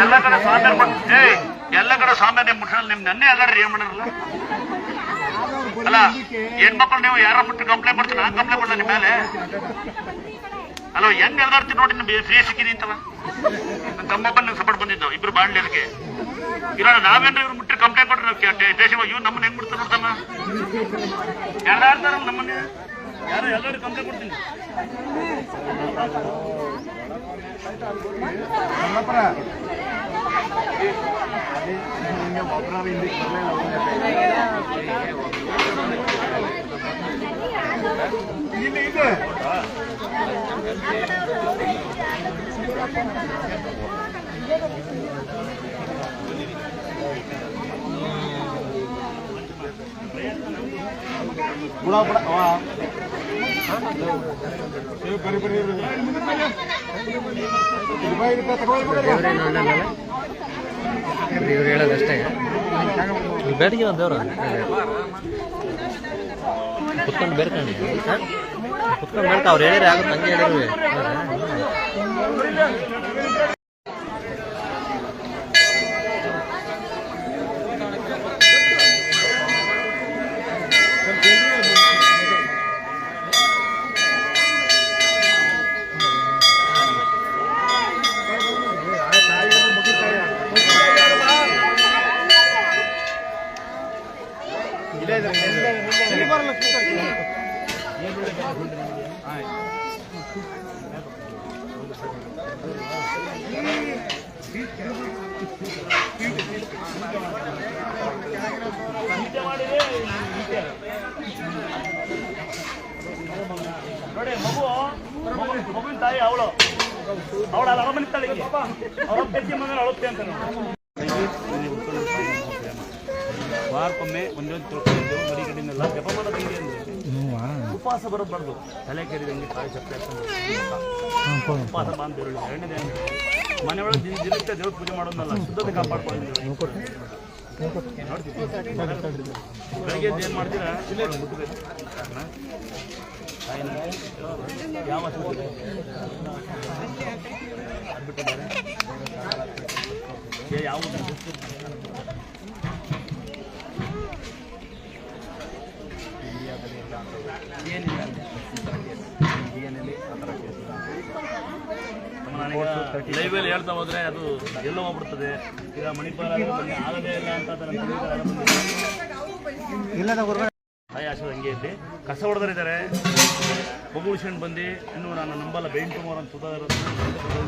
ಎಲ್ಲ ಕಡೆ ಸಾಮಾನ್ಯ ಎಲ್ಲ ಕಡೆ ಸಾಮಾನ್ಯ ಮುಟ್ಟ ನಿಮ್ ನನ್ನೇ ಎಲ್ಲರೂ ಏನ್ ಮಾಡಿರಲ್ಲ ಅಲ್ಲ ಹೆಣ್ಮಕ್ಳು ನೀವು ಯಾರ ಬಿಟ್ಟು ಕಂಪ್ಲೇಂಟ್ ಮಾಡ್ತೀವಿ ನಾನು ಕಂಪ್ಲೇಂಟ್ ಮಾಡಲ್ಲ ನಿಮ್ಮ ಮೇಲೆ ಅಲ್ಲ ಹೆಂಗ್ ಎಲ್ದಾರ್ತಿ ನೋಡಿ ನಿಮ್ಗೆ ಫ್ರೀ ಸಿಕ್ಕಿದಿ ಅಂತಲ್ಲ ನನ್ನ ತಮ್ಮಪ್ಪನ ನಂಗೆ ಸಪೋರ್ಟ್ ಬಂದಿದ್ದು ಇಬ್ರು ಬಾಳ್ಲಿ ಅದಕ್ಕೆ ಇಲ್ಲ ನಾವೇನ್ರಿ ಇವ್ರು ಮುಟ್ಟಿ ಕಂಪ್ಲೇಂಟ್ ಕೊಟ್ರೆ ದೇಶ ಇವ್ ನಮ್ಮನ್ನ ಹೆಂಗ್ ಬಿಡ್ತಾರೆ ನೋಡ್ತಮ್ಮ ಯಾರ್ದಾರ ನಮ್ಮನ್ನ ಯಾರು ಎಲ್ಲರೂ ಕಂಪ್ಲೇಂಟ್ ಕೊಡ್ತೀನಿ ಇವ್ರು ಹೇಳೋದಷ್ಟೇ ಬೇಡಿಗೆ ದೇವ್ರ ಕುತ್ಕೊಂಡು ಬೇಡ್ಕೊಂಡು ಕುತ್ಕೊಂಡು ಬೇಡ್ಕ ಅವ್ರು ಹೇಳಿದ್ರೆ ಆಗುತ್ತೆ ಹಂಗೆ ಹೇಳಿದ್ವಿ ನೋಡಿ ಮಗುವಿನ ತಾಯಿ ಅವಳು ಅಳಮನಿತಾಳೆ ಅವಳ ತೆಚ್ಚಿ ಮಗನ ಅಳುತ್ತೆ ಅಂತ ವಾರಕ್ಕೊಮ್ಮೆ ಒಂದೊಂದು ತಿಳ್ಕೊಂಡು ಮರಿ ಕಡೆಯಿಂದೆಲ್ಲ ಜಪ ಮಾಡೋದು ಹಿಂಗೆ ಅಂದ್ರೆ ಉಪವಾಸ ಬರಬಾರ್ದು ತಲೆ ಕೆರಿದಂಗೆ ತಾಯಿ ಶಕ್ತಿ ಉಪವಾಸ ಬಾ ಅಂತ ಹೇಳಿ ಎರಡನೇದೇ ಮನೆಯೊಳಗೆ ದಿನಕ್ಕೆ ದೇವ್ರ ಪೂಜೆ ಮಾಡೋದನ್ನಲ್ಲ ಶುದ್ಧತೆ ಕಾಪಾಡ್ಕೊಂಡಿದ್ದೀವಿ ಬೆಳಗ್ಗೆ ಏನು ಮಾಡ್ತೀರಾ ಮುಟ್ಟಬೇಕು ಯಾವ ಬಿಟ್ಟಿದ್ದಾರೆ ಯಾವ ಏನಿಲ್ಲ ಏನಲ್ಲಿ ಆ ಥರ ನನಗೆ ಲೈವಲ್ಲಿ ಹೇಳ್ತಾ ಹೋದರೆ ಅದು ಎಲ್ಲೋ ಹೋಗ್ಬಿಡ್ತದೆ ಈಗ ಮಣಿಪಾಲ ಆಗದೇ ಇಲ್ಲ ಅಂತ ತಾಯಿ ಆಶೀರ್ವಾದ ಹಂಗೆ ಇರಲಿ ಕಸ ಹೊಡೆದರಿದ್ದಾರೆ ಮಗು ಉಳಿಸ್ಕೊಂಡು ಬಂದು ಇನ್ನೂ ನಾನು ನಂಬಲ್ಲ ಬೆಂಟು ಮೋರ್ ಅಂತ ಸುಧಾರ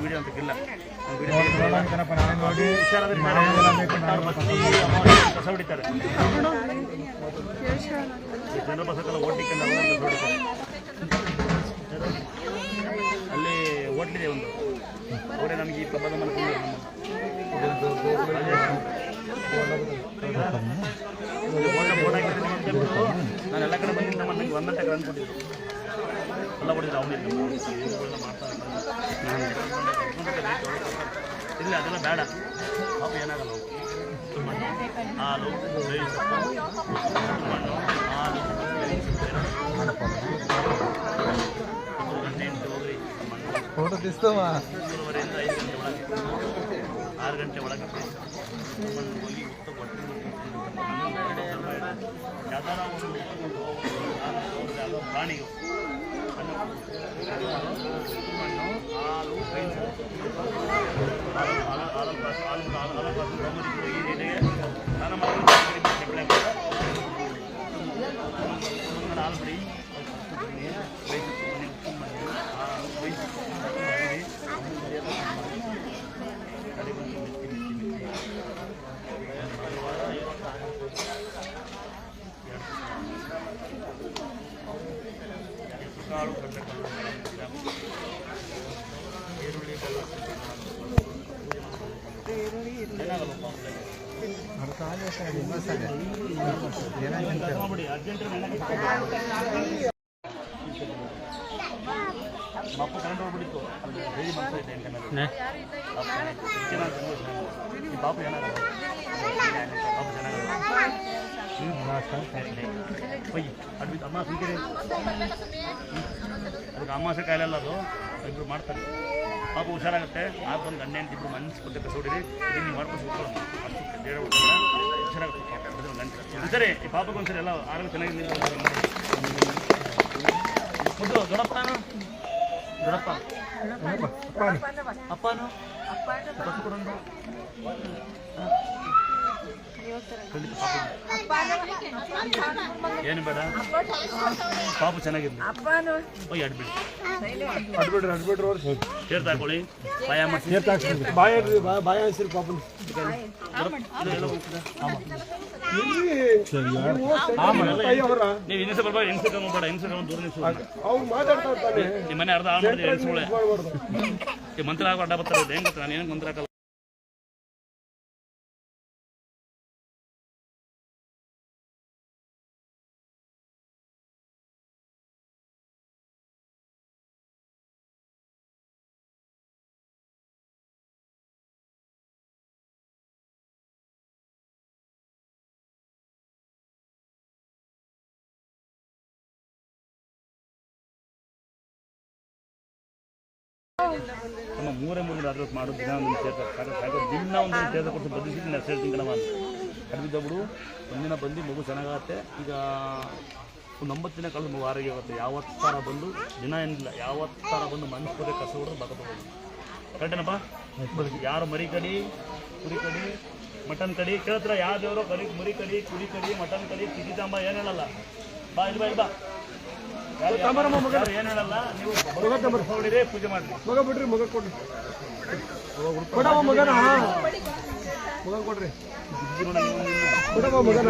ವೀಡಿಯೋ ಅಂತಕ್ಕಿಲ್ಲ ಕಸ ಹೊಡಿತಾರೆ ಜನರ ಬಸಕ್ಕೆಲ್ಲ ಓಟಿಕೊಂಡು ಕಸ ಹೊಡಿತಾರೆ ಅಲ್ಲಿ ಹೋಟ್ಲಿದೆ ಒಂದು ಅವರೇ ನಮಗೆ ಈ ಪ್ರಬಂಧ ಮಾಡ್ಕೊಂಡು ನಾನು ಎಲ್ಲ ಕಡೆ ಬಂದಿದ್ದ ನನಗೆ ಒಂದಂಟ ಗ್ರಾಂಡ್ ಕೊಟ್ಟಿದ್ರು ಎಲ್ಲ ಕೊಟ್ಟಿದ್ರು ಅವನಿಲ್ಲ ಮಾಡ್ತಾರೆ ಇಲ್ಲ ಅದೆಲ್ಲ ಬೇಡ ಪಾಪ ಏನಾಗಲ್ಲ ಹಾಲು ಮಣ್ಣು ಹಾಲು 3 ಗಂಟೆ ಇಂಟು ಹೋಗ್ರಿ ಫೋಟೋ ತಿಸ್ತವ 3:30 ಇಂದ 5 ಗಂಟೆ ಒಳಗೆ 6 ಗಂಟೆ ಒಳಗೆ ಹೋಗಿ ಯಾವ್ದಾರ ಒಂದು ಪ್ರಾಣಿಗಳು ಮಣ್ಣು ಹಾಲು ಸ್ನಾನ ಮಾಡಿ ಹಾಲು ಬಿಡಿ ಕಾಳು ಈರುಳ್ಳಿ ಅಪ್ಪ ಕರೆಂಟ್ ಹೋಗ್ಬಿಟ್ಟಿತ್ತು ಡೈಲಿ ಮಾಡ್ತಾ ಇದ್ದೆ ಪಾಪ ಏನಾಗಲ್ಲ ಪಾಪ ಚೆನ್ನಾಗಲ್ಲ ಅಮ್ಮ ಸುಂಕಿರಿ ಅದಕ್ಕೆ ಅಮಾಸೆ ಕಾಯಿಲೆ ಅಲ್ಲ ಅದು ಇಬ್ಬರು ಮಾಡ್ತಾರೆ ಪಾಪ ಹುಷಾರಾಗುತ್ತೆ ಆಗ ಒಂದು ಗಂಟೆ ಅಂತ ಇಬ್ಬರು ಮನಸ್ಸು ಕಸೋಡಿರಿ ಇದನ್ನು ನೀವು ಮಾಡ್ಕೊಂಡು ಹುಷಾರಾಗುತ್ತೆ ಸರಿ ಈ ಪಾಪಕ್ಕೊಂದ್ಸರಿ ಎಲ್ಲ ಆರೋಗ್ಯ ಚೆನ್ನಾಗಿದೆ ಮುದ್ದು ದೊಡ್ಡಪ್ಪನು ದೊಡ್ಡಪ್ಪ ಅಪ್ಪನು ಬಸ್ ಕೊಡೋಣ ಏನು ಬೇಡ ಪಾಪು ಚೆನ್ನಾಗಿರ್ಲಿ ಅಡ್ಬಿಡ್ರಿ ಸೇರ್ ತಾಕೊಳ್ಳಿ ಬಾಯ ಪಾಪು ನೀವು ಇನ್ಸ ಬರ್ಬಾರ ಇನ್ಸ್ಟಾಗ್ರಾಮ್ ಬೇಡ ಇನ್ಸ್ಟಾಗ್ರಾಮ್ ದೂರ ನಿಮ್ಮ ಮನೆ ಅರ್ಧ ಹಾಳು ಮಾಡಿದ್ರೆ ಎನ್ಸ್ಕೊಳ್ಳೆ ಈ ಮಂತ್ರ ಹಾಕೋ ಅಡ್ಡ ಬರ್ತಾರೆ ಹೆಂಗ್ ಗೊತ್ತಾ ನಾನು ಏನಕ್ಕೆ ಮಂತ್ರ ಹಾಕಲ್ಲ ನಮ್ಮ ಮೂರೇ ರಾತ್ರಿ ಮಾಡೋದು ದಿನ ಒಂದು ದಿನ ಒಂದು ಸೇರ್ತ ಕೊಟ್ಟು ಬದಲಿಸಿ ನಾನು ಹೇಳ್ತೀನಿ ಕಣವ ಕಡಿಬಿದ್ದೊಬ್ಬರು ಒಂದಿನ ಬಂದು ಮಗು ಚೆನ್ನಾಗತ್ತೆ ಈಗ ಒಂದು 9 ದಿನ ಕಳೆದು ಮಗು ಆರೋಗ್ಯ ಆಗುತ್ತೆ ಯಾವತ್ತಾರ ಬಂದು ದಿನ ಏನಿಲ್ಲ ಯಾವತ್ತಾರ ಬಂದು ಮನಸ್ಸು ಕೊಟ್ಟರೆ ಕಸ ಹೊಡೆದು ಬಗ್ಬೋದು ಕರೆಕ್ಟೇನಪ್ಪ ಯಾರು ಮರಿ ಕಡಿ ಕುರಿ ಕಡಿ ಮಟನ್ ಕಡಿ ಕೇಳ್ತಾರ ಯಾವ ದೇವರು ಕರಿ ಮರಿ ಕಡಿ ಕುರಿ ಕಡಿ ಮಟನ್ ಕಡಿ ತಿಂಬ ಏನು ಹೇಳಲ್ಲ ಬಾ ಇಲ್ಲಿ ಬಾ ಇಲ್ಲಿ ಬಾ ಏನು ಹೇಳಲ್ಲ ನೀವು ಹೊಡಿರಿ ಪೂಜೆ ಮಾಡಿ ಮಗ ಬಿಡ್ರಿ ಮಗ ಕೊಡ್ರಿ ಕೊಡವ ಮಗನ ಮಗ ಕೊಡ್ರಿ ಕೊಡವ ಮಗನ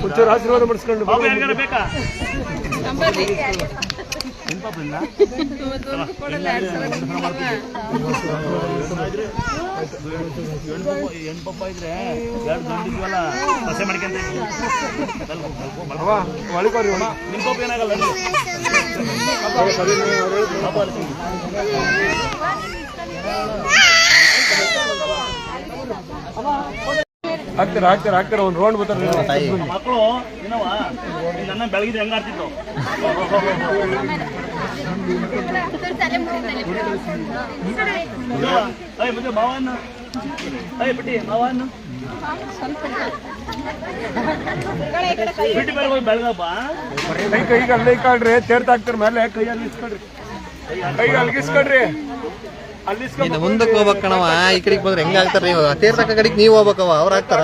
ಒಂಚೂರು ಆಶೀರ್ವಾದ ಮಾಡಿಸ್ಕೊಂಡು ಬಾಬು ಯಾರಿಗಾರ ಬೇಕಾ ಹೆಣ್ಪಪ್ಪ ಇದ್ರೆ 2 ಗಂಡಿದ್ವಲ್ಲ ಮಸೆ ಮಾಡ್ಕೊಂತ ನಿಮ್ಮ ಪಾಪ ಏನಾಗಲ್ಲ ಹಾಕ್ತಾರ ಒಂದು ರೌಂಡ್ ಬರ್ತಾರೆ ಮಕ್ಕಳು ಏನವ ನನ್ನ ಬೆಳಗಿದ್ರೆ ಹೆಂಗ ಆಡ್ತಿತ್ತು ಅಯ್ಯ ಮತ್ತೆ ಮಾವನ್ನ ಅಯ್ಯ ಬಿಟ್ಟಿ ಮಾವನ್ನ ಬಿಟ್ಟು ಬೆಳಗ ಬೆಳಗಪ್ಪ ಕೈಗೆ ಅಲ್ಲೇ ಕಾಡ್ರಿ ತೇರ್ತ ಹಾಕ್ತಾರ ಮೇಲೆ ಕೈಯಲ್ಲಿ ಇಸ್ಕೊಡ್ರಿ ಕೈಗೆ ಅಲ್ಗಿಸ್ಕೊಡ್ರಿ ಇನ್ನು ಮುಂದಕ್ಕೆ ಹೋಗ್ಬೇಕ ಕಣವ ಈ ಕಡೆಗೆ ಬಂದ್ರೆ ಹೆಂಗ ಆಗ್ತಾರ ನೀವು ತೀರ್ಥಕ ಕಡೆಗೆ ನೀವು ಹೋಗ್ಬೇಕವ ಅವ್ರು ಹಾಕ್ತಾರ